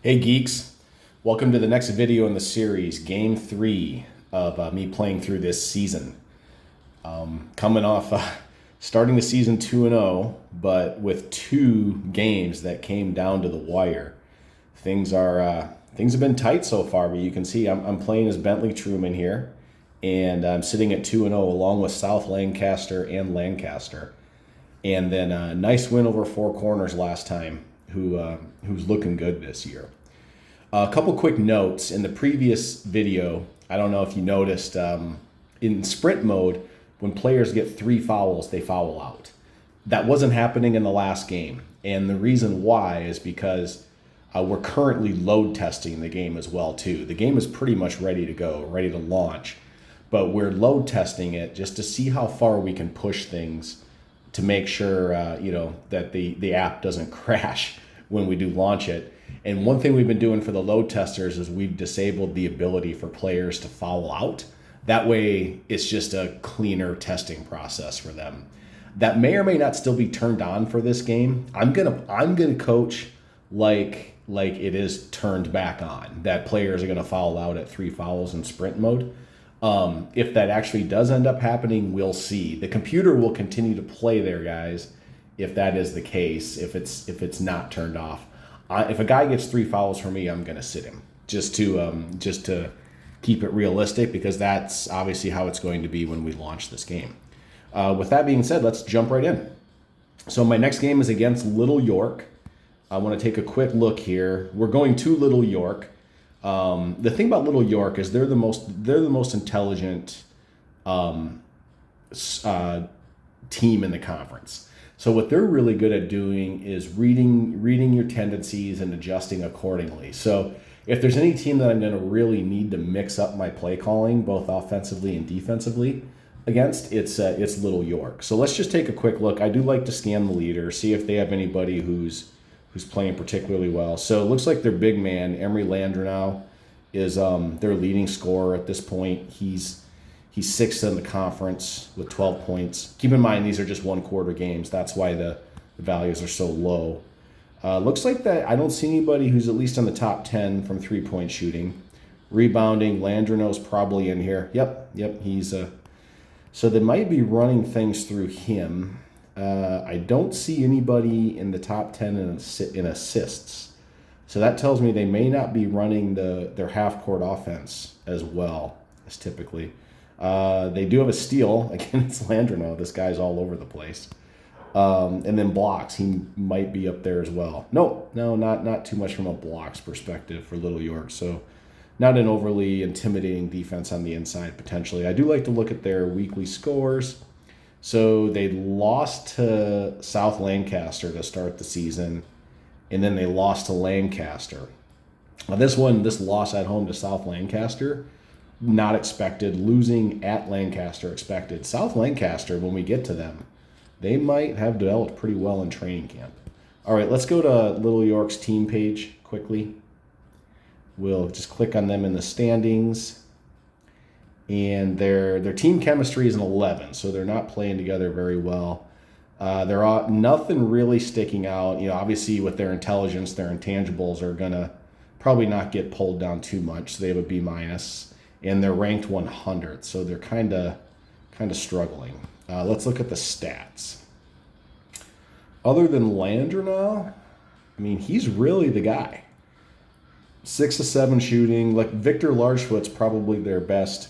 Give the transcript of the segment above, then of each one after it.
Hey geeks, welcome to the next video in the series, Game 3 of me playing through this season. Coming off starting the season 2-0, but with two games that came down to the wire. Things have been tight so far, but you can see I'm playing as Bentley Truman here, and I'm sitting at 2-0 along with South Lancaster and Lancaster. And then a nice win over Four Corners last time, who's looking good this year. A couple quick notes. In the previous video, I don't know if you noticed, in sprint mode, when players get 3 fouls, they foul out. That wasn't happening in the last game. And the reason why is because we're currently load testing the game as well, too. The game is pretty much ready to go, ready to launch. But we're load testing it just to see how far we can push things to make sure that the app doesn't crash when we do launch it. And one thing we've been doing for the load testers is we've disabled the ability for players to foul out. That way it's just a cleaner testing process for them. That may or may not still be turned on for this game. I'm gonna coach like it is turned back on, that players are gonna foul out at 3 fouls in sprint mode. If that actually does end up happening, we'll see. The computer will continue to play there, guys, if that is the case, if it's not turned off. If a guy gets 3 fouls for me, I'm going to sit him just to keep it realistic, because that's obviously how it's going to be when we launch this game. With that being said, let's jump right in. So my next game is against Little York. I want to take a quick look here. We're going to Little York. The thing about Little York is they're the most intelligent team in the conference. So what they're really good at doing is reading your tendencies and adjusting accordingly. So if there's any team that I'm going to really need to mix up my play calling, both offensively and defensively, against, it's Little York. So let's just take a quick look. I do like to scan the leader, see if they have anybody who's playing particularly well. So it looks like their big man, Emery Landreneau, is their leading scorer at this point. He's 6th in the conference with 12 points. Keep in mind, these are just 1/4 games. That's why the values are so low. Looks like that I don't see anybody who's at least in the top 10 from 3-point shooting. Rebounding, Landreneau's probably in here. Yep, he's so they might be running things through him. I don't see anybody in the top 10 in assists. So that tells me they may not be running their half-court offense as well as typically. They do have a steal against Landreneau. This guy's all over the place. And then blocks, he might be up there as well. No, not too much from a blocks perspective for Little York. So not an overly intimidating defense on the inside potentially. I do like to look at their weekly scores. So they lost to South Lancaster to start the season, and then they lost to Lancaster. Now this loss at home to South Lancaster, not expected. Losing at Lancaster, expected. South Lancaster, when we get to them, they might have developed pretty well in training camp. All right, let's go to Little York's team page quickly. We'll just click on them in the standings. And their team chemistry is an 11, so they're not playing together very well. They're nothing really sticking out. Obviously with their intelligence, their intangibles are gonna probably not get pulled down too much. So they have a B-, and they're ranked 100, so they're kind of struggling. Let's look at the stats. Other than Landreneau, he's really the guy. 6 of 7 shooting. Like Victor Largefoot's probably their best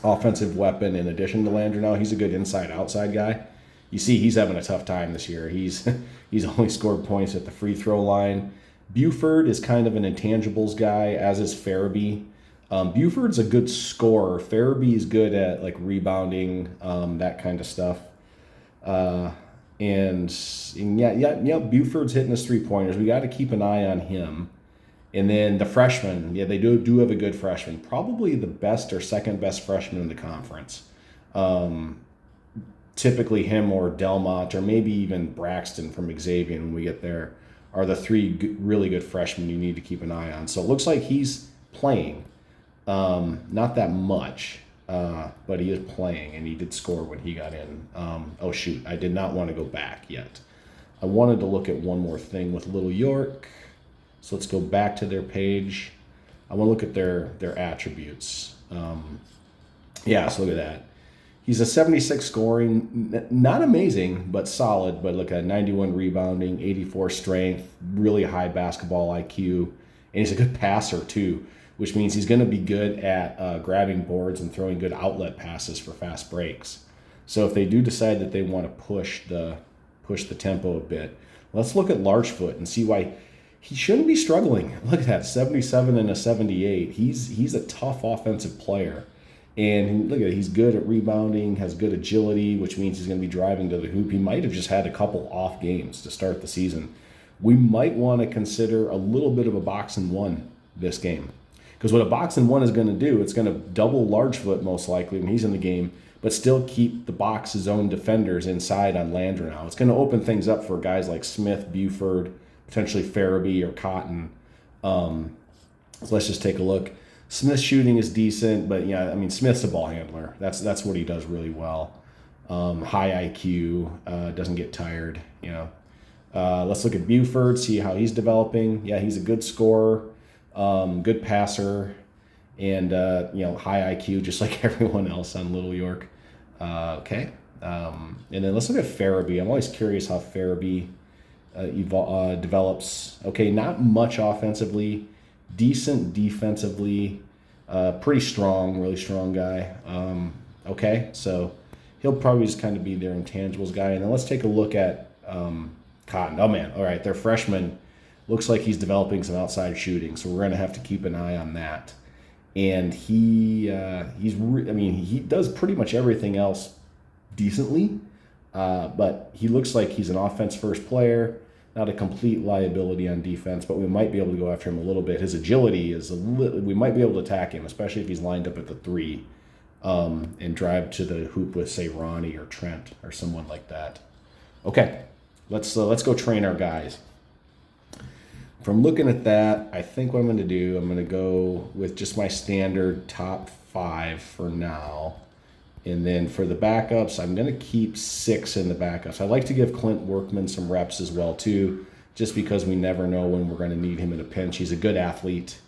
offensive weapon in addition to Landreneau. He's a good inside-outside guy. You see he's having a tough time this year. He's only scored points at the free throw line. Buford is kind of an intangibles guy, as is Farabee. Buford's a good scorer. Farabee is good at like rebounding, that kind of stuff. And yeah, Buford's hitting his 3-pointers. We got to keep an eye on him. And then the freshmen, they do have a good freshman. Probably the best or second best freshman in the conference. Typically him or Delmont or maybe even Braxton from Xavier when we get there are the 3 really good freshmen you need to keep an eye on. So it looks like he's playing. Not that much, but he is playing, and he did score when he got in. Oh, shoot, I did not want to go back yet. I wanted to look at one more thing with Little York. So let's go back to their page. I want to look at their attributes. Yeah, so look at that. He's a 76 scoring, not amazing, but solid. But look at 91 rebounding, 84 strength, really high basketball IQ, and he's a good passer too, which means he's going to be good at grabbing boards and throwing good outlet passes for fast breaks. So if they do decide that they want to push the tempo a bit, let's look at Largefoot and see why he shouldn't be struggling. Look at that, 77 and a 78. He's a tough offensive player. And look at it, he's good at rebounding, has good agility, which means he's going to be driving to the hoop. He might have just had a couple off games to start the season. We might want to consider a little bit of a box and one this game. Because what a box and one is going to do, it's going to double Largefoot most likely when he's in the game, but still keep the box's own defenders inside on Landreau. It's going to open things up for guys like Smith, Buford, potentially Farabee or Cotton. So let's just take a look. Smith's shooting is decent, but yeah, I mean, Smith's a ball handler. That's what he does really well. High IQ, doesn't get tired, you know. Let's look at Buford, see how he's developing. Yeah, he's a good scorer, good passer, and high IQ, just like everyone else on Little York. Okay. And then let's look at Farabee. I'm always curious how Farabee develops. Okay, not much offensively. Decent defensively, pretty strong, really strong guy. Okay, so he'll probably just kind of be their intangibles guy. And then let's take a look at Cotton. Oh man, all right, their freshman looks like he's developing some outside shooting, so we're going to have to keep an eye on that. And he does pretty much everything else decently, but he looks like he's an offense-first player. Not a complete liability on defense, but we might be able to go after him a little bit. His agility is we might be able to attack him, especially if he's lined up at the 3 and drive to the hoop with, say, Ronnie or Trent or someone like that. Okay, let's go train our guys. From looking at that, I think what I'm going to do, I'm going to go with just my standard top 5 for now. And then for the backups, I'm going to keep 6 in the backups. I'd like to give Clint Workman some reps as well, too, just because we never know when we're going to need him in a pinch. He's a good athlete.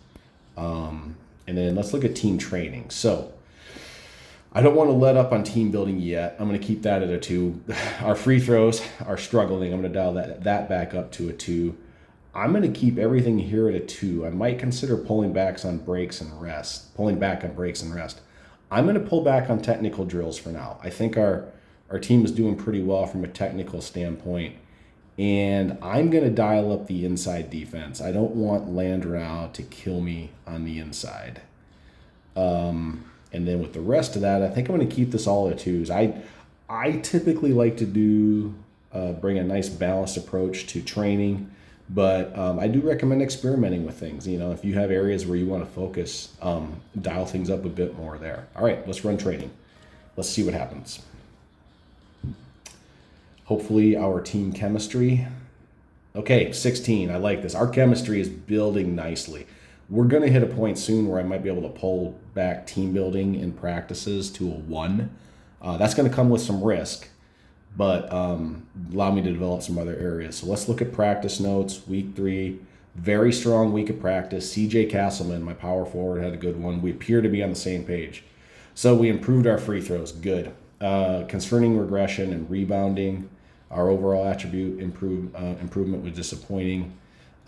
And then let's look at team training. So I don't want to let up on team building yet. I'm going to keep that at a 2. Our free throws are struggling. I'm going to dial that back up to a 2. I'm going to keep everything here at a 2. I might consider pulling back on breaks and rest. I'm going to pull back on technical drills for now. I think our team is doing pretty well from a technical standpoint. And I'm going to dial up the inside defense. I don't want Landreau to kill me on the inside. And then with the rest of that, I think I'm going to keep this all at 2s. I typically like to bring a nice balanced approach to training. But I do recommend experimenting with things. You know, if you have areas where you want to focus, dial things up a bit more there. All right, let's run training. Let's see what happens. Hopefully our team chemistry. Okay, 16. I like this. Our chemistry is building nicely. We're going to hit a point soon where I might be able to pull back team building in practices to a 1. That's going to come with some risk, but allow me to develop some other areas. So let's look at practice notes. Week 3, very strong week of practice. CJ Castleman, my power forward, had a good one. We appear to be on the same page. So we improved our free throws. Good. Concerning regression and rebounding, our overall attribute improvement was disappointing.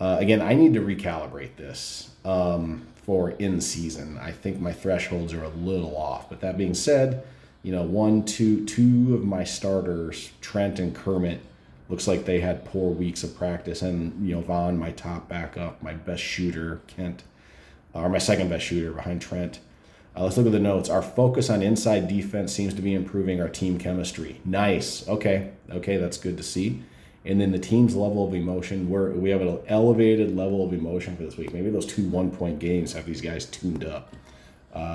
Again, I need to recalibrate this for in season. I think my thresholds are a little off. But that being said, you know, two of my starters, Trent and Kermit, looks like they had poor weeks of practice. And, you know, Vaughn, my top backup, my best shooter, Kent, or my second best shooter behind Trent. Let's look at the notes. Our focus on inside defense seems to be improving our team chemistry. Nice. Okay, that's good to see. And then the team's level of emotion, we have an elevated level of emotion for this week. Maybe those 2 1-point games have these guys tuned up.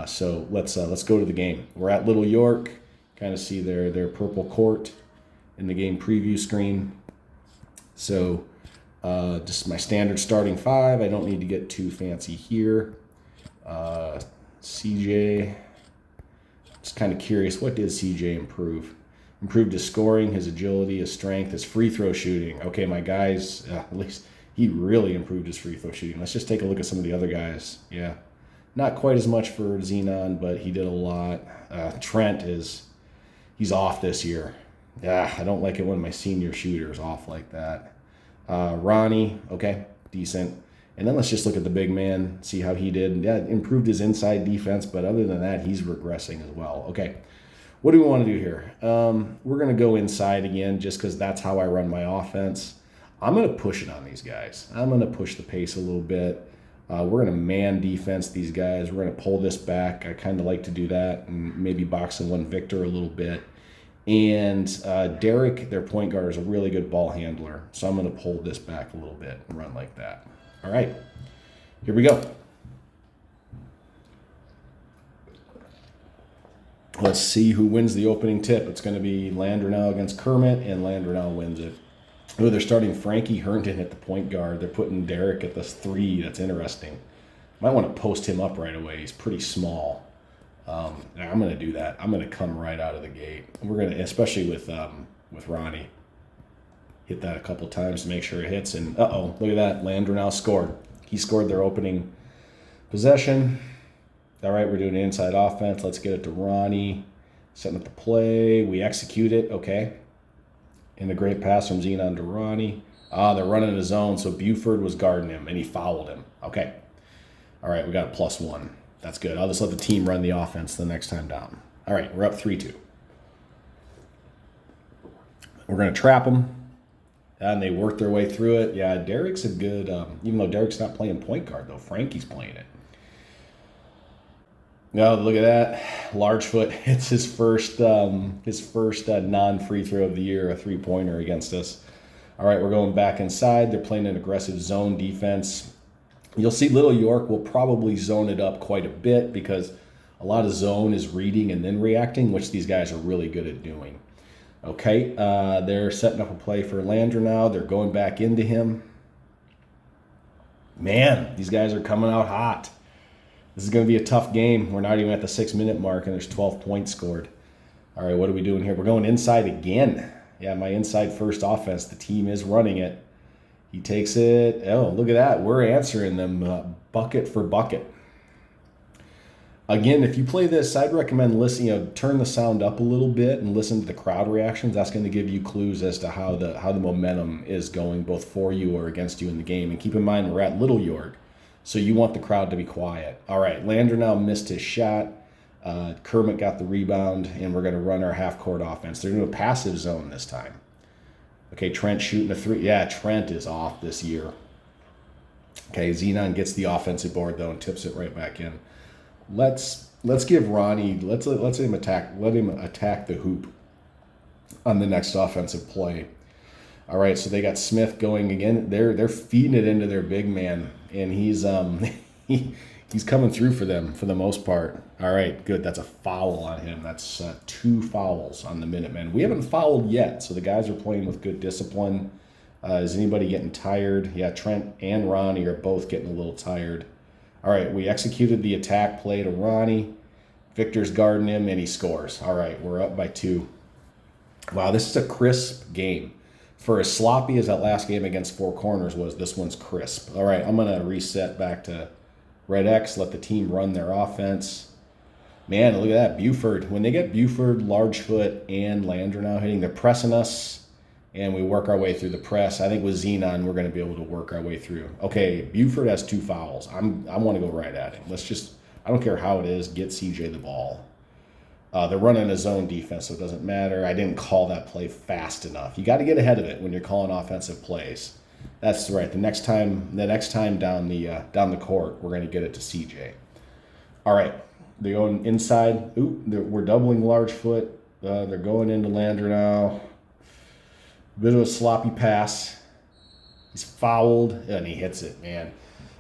So let's go to the game. We're at Little York. Kind of see their purple court in the game preview screen. So just my standard starting 5. I don't need to get too fancy here. CJ, just kind of curious, what did CJ improve? Improved his scoring, his agility, his strength, his free throw shooting. Okay, my guys, at least he really improved his free throw shooting. Let's just take a look at some of the other guys. Yeah, not quite as much for Xenon, but he did a lot. Trent he's off this year. Yeah, I don't like it when my senior shooter's off like that. Ronnie, okay, decent. And then let's just look at the big man, see how he did. Yeah, improved his inside defense, but other than that, he's regressing as well. Okay, what do we want to do here? We're going to go inside again just because that's how I run my offense. I'm going to push it on these guys. I'm going to push the pace a little bit. We're going to man defense these guys. We're going to pull this back. I kind of like to do that and maybe box in one Victor a little bit. And Derek, their point guard, is a really good ball handler. So I'm going to pull this back a little bit and run like that. All right, here we go. Let's see who wins the opening tip. It's going to be Landreneau against Kermit, and Landreneau wins it. Oh, they're starting Frankie Herndon at the point guard. They're putting Derek at the 3. That's interesting. Might want to post him up right away. He's pretty small. I'm going to do that. I'm going to come right out of the gate. We're going to, especially with Ronnie, hit that a couple times to make sure it hits. And look at that. Landreneau scored. He scored their opening possession. All right, we're doing an inside offense. Let's get it to Ronnie. Setting up the play. We execute it. Okay. And a great pass from Xenon to Ronnie. They're running a zone, so Buford was guarding him, and he fouled him. Okay. All right, we got a +1. That's good. I'll just let the team run the offense the next time down. All right, we're up 3-2. We're going to trap them. And they work their way through it. Yeah, Derek's a good, even though Derek's not playing point guard, though, Frankie's playing it. No, look at that. Largefoot hits his first non-free throw of the year, a three-pointer against us. All right, we're going back inside. They're playing an aggressive zone defense. You'll see Little York will probably zone it up quite a bit because a lot of zone is reading and then reacting, which these guys are really good at doing. Okay, they're setting up a play for Landry now. They're going back into him. Man, these guys are coming out hot. This is going to be a tough game. We're not even at the 6-minute mark, and there's 12 points scored. All right, what are we doing here? We're going inside again. Yeah, my inside first offense. The team is running it. He takes it. Oh, look at that. We're answering them bucket for bucket. Again, if you play this, I'd recommend turn the sound up a little bit and listen to the crowd reactions. That's going to give you clues as to how the momentum is going, both for you or against you in the game. And keep in mind, we're at Little York, so you want the crowd to be quiet. All right, Landry now missed his shot. Kermit got the rebound, and we're going to run our half-court offense. They're doing a passive zone this time. Okay, Trent shooting a 3. Yeah, Trent is off this year. Okay, Xenon gets the offensive board, though, and tips it right back in. Let's give Ronnie, let him attack the hoop on the next offensive play. All right, so they got Smith going again. They're feeding it into their big man, and he's he's coming through for them for the most part. All right, good. That's a foul on him. That's 2 fouls on the Minutemen. We haven't fouled yet, so the guys are playing with good discipline. Is anybody getting tired? Yeah, Trent and Ronnie are both getting a little tired. All right, we executed the attack play to Ronnie. Victor's guarding him, and he scores. All right, we're up by 2. Wow, this is a crisp game. For as sloppy as that last game against Four Corners was, this one's crisp. All right, I'm going to reset back to Red X, let the team run their offense. Man, look at that. Buford. When they get Buford, Largefoot, and Landry now hitting, they're pressing us, and we work our way through the press. I think with Xenon, we're going to be able to work our way through. Okay, Buford has 2 fouls. I want to go right at him. I don't care how it is, get CJ the ball. They're running a zone defense, so it doesn't matter. I didn't call that play fast enough. You got to get ahead of it when you're calling offensive plays. That's right. The next time down the court, we're going to get it to CJ. All right, they're going inside. We're doubling Largefoot. They're going into Landry now. Bit of a sloppy pass. He's fouled, and he hits it, man.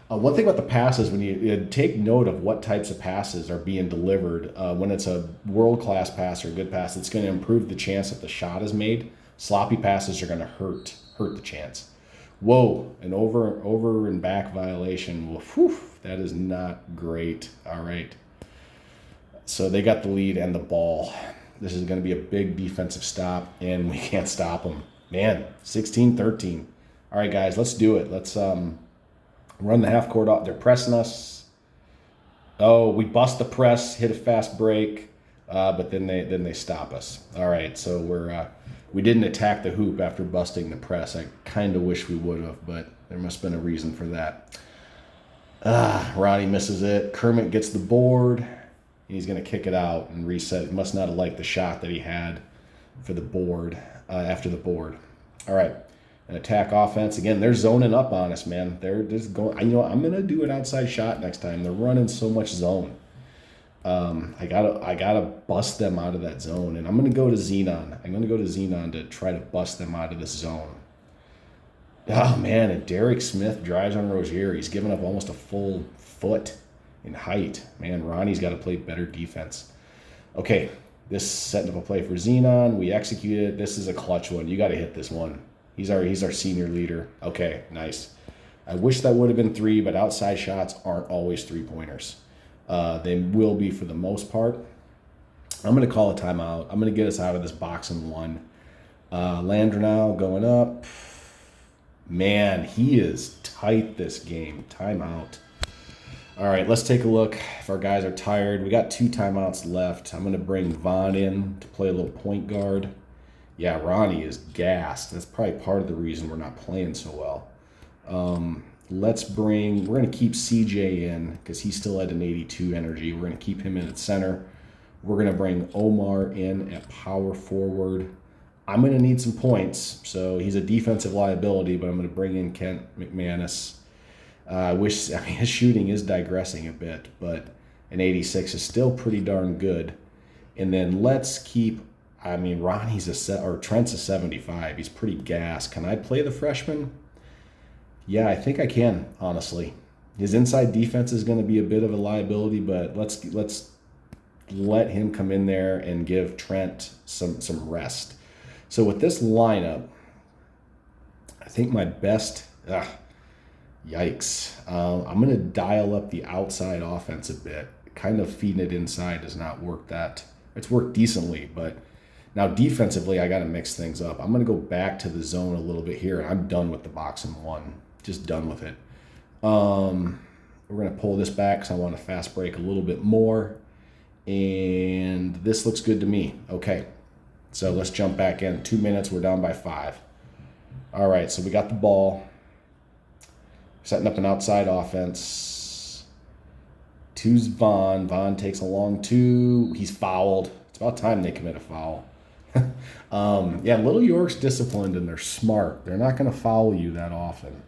One thing about the passes, when you take note of what types of passes are being delivered, when it's a world-class pass or a good pass, it's going to improve the chance that the shot is made. Sloppy passes are going to hurt the chance. Whoa, an over and back violation. Well, whew, that is not great. All right. So they got the lead and the ball. This is going to be a big defensive stop, and we can't stop them. Man, 16-13. All right, guys, let's do it. Let's run the half court off. They're pressing us. Oh, we bust the press, hit a fast break, but then they stop us. All right, so we didn't attack the hoop after busting the press. I kind of wish we would have, but there must have been a reason for that. Ronnie misses it. Kermit gets the board. He's going to kick it out and reset. He must not have liked the shot that he had for the board, after the board. All right. An attack offense. Again, they're zoning up on us, man. They're just going. I'm going to do an outside shot next time. They're running so much zone. I gotta bust them out of that zone. And I'm going to go to Xenon. I'm going to go to Xenon to try to bust them out of this zone. Oh, man. And Derek Smith drives on Rozier. He's given up almost a full foot in height. Man, Ronnie's got to play better defense. Okay, this is setting up a play for Xenon. We execute it. This is a clutch one. You got to hit this one. He's our senior leader. Okay, nice. I wish that would have been 3, but outside shots aren't always 3-pointers. They will be for the most part. I'm going to call a timeout. I'm going to get us out of this box and 1. Landreau going up. Man, he is tight this game. Timeout. All right, let's take a look if our guys are tired. We got 2 timeouts left. I'm going to bring Vaughn in to play a little point guard. Yeah, Ronnie is gassed. That's probably part of the reason we're not playing so well. We're going to keep CJ in because he's still at an 82 energy. We're going to keep him in at center. We're going to bring Omar in at power forward. I'm going to need some points, so he's a defensive liability, but I'm going to bring in Kent McManus. His shooting is digressing a bit, but an 86 is still pretty darn good. And then let's keep, Trent's a 75. He's pretty gassed. Can I play the freshman? Yeah, I think I can, honestly. His inside defense is going to be a bit of a liability, but let's let him come in there and give Trent some rest. So with this lineup, I think my best, yikes. I'm going to dial up the outside offense a bit. Kind of feeding it inside does not work that. It's worked decently, but now defensively, I got to mix things up. I'm going to go back to the zone a little bit here, and I'm done with the box and 1. Just done with it. We're going to pull this back because I want to fast break a little bit more. And this looks good to me. Okay, so let's jump back in. 2 minutes, we're down by 5. All right, so we got the ball. Setting up an outside offense. 2's Vaughn. Vaughn takes a long 2. He's fouled. It's about time they commit a foul. Little York's disciplined and they're smart. They're not going to foul you that often.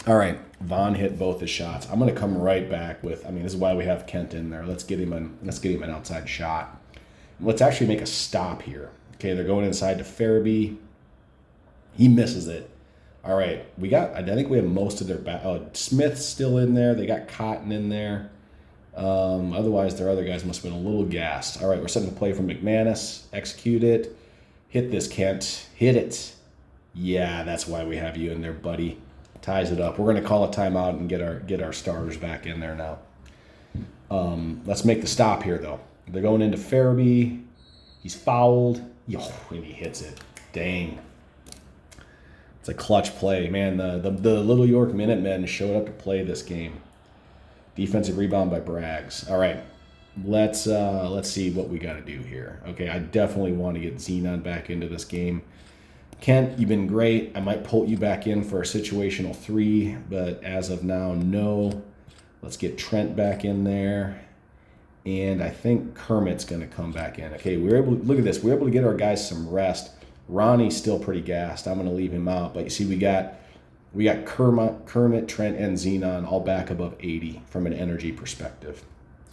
All right, Vaughn hit both his shots. I'm going to come right back with, this is why we have Kent in there. Let's get him an outside shot. Let's actually make a stop here. Okay, they're going inside to Farabee. He misses it. All right, I think we have most of their Smith's still in there. They got Cotton in there. Otherwise, their other guys must have been a little gassed. All right, we're setting the play from McManus. Execute it. Hit this, Kent. Hit it. Yeah, that's why we have you in there, buddy. Ties it up. We're going to call a timeout and get our starters back in there now. Let's make the stop here, though. They're going into Farabee. He's fouled. And he hits it. Dang. It's a clutch play. Man, the Little York Minutemen showed up to play this game. Defensive rebound by Braggs. All right. Let's see what we got to do here. Okay, I definitely want to get Xenon back into this game. Kent, you've been great. I might pull you back in for a situational 3, but as of now, no. Let's get Trent back in there. And I think Kermit's going to come back in. Okay, look at this. We're able to get our guys some rest. Ronnie's still pretty gassed. I'm going to leave him out. But you see, we got Kermit, Trent, and Xenon all back above 80 from an energy perspective.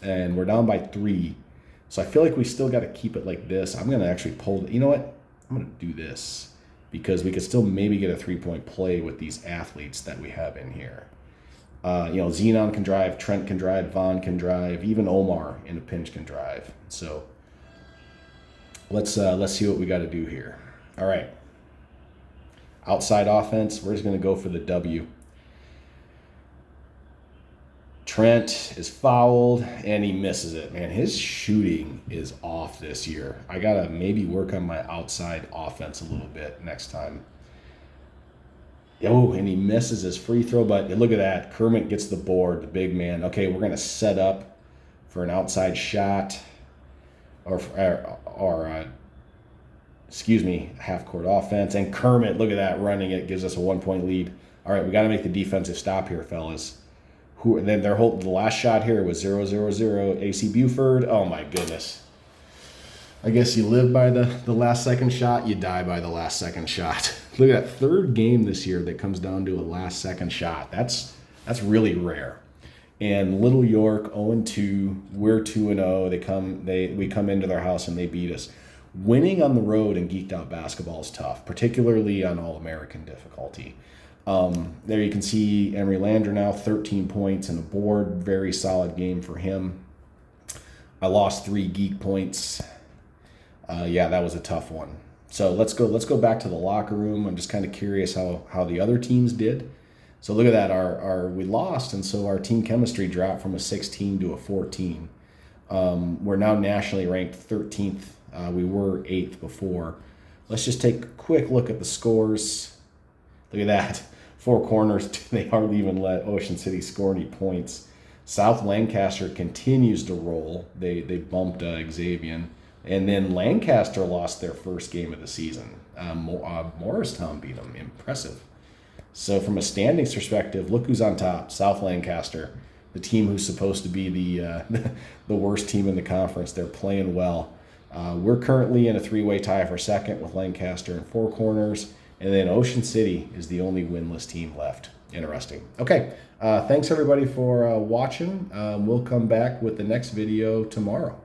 And we're down by 3. So I feel like we still got to keep it like this. I'm going to actually pull. You know what? I'm going to do this because we could still maybe get a 3-point play with these athletes that we have in here. Xenon can drive, Trent can drive, Vaughn can drive, even Omar in a pinch can drive. So let's see what we got to do here. All right. Outside offense, we're just going to go for the W. Trent is fouled, and he misses it. Man, his shooting is off this year. I got to maybe work on my outside offense a little bit next time. Oh, and he misses his free throw, but look at that. Kermit gets the board, the big man. Okay, we're going to set up for an outside shot or half-court offense. And Kermit, look at that, running it, gives us a 1-point lead. All right, we got to make the defensive stop here, fellas. And then the last shot here was 0-0-0, AC Buford. Oh, my goodness. I guess you live by the last second shot, you die by the last second shot. Look at that, third game this year that comes down to a last second shot. That's really rare. And Little York 0-2, we're 2-0. We come into their house and they beat us. Winning on the road in Geeked Out basketball is tough, particularly on All-American difficulty. There you can see Emery Lander now, 13 points and a board. Very solid game for him. I lost 3 geek points. Yeah, that was a tough one. So let's go back to the locker room. I'm just kind of curious how the other teams did. So look at that. We lost, and so our team chemistry dropped from a 16 to a 14. We're now nationally ranked 13th. We were 8th before. Let's just take a quick look at the scores. Look at that. 4 corners. They hardly even let Ocean City score any points. South Lancaster continues to roll. They bumped Xavier. And then Lancaster lost their first game of the season. Morristown beat them. Impressive. So from a standings perspective, look who's on top. South Lancaster, the team who's supposed to be the worst team in the conference. They're playing well. We're currently in a 3-way tie for second with Lancaster and 4 corners. And then Ocean City is the only winless team left. Interesting. Okay. Thanks, everybody, for watching. We'll come back with the next video tomorrow.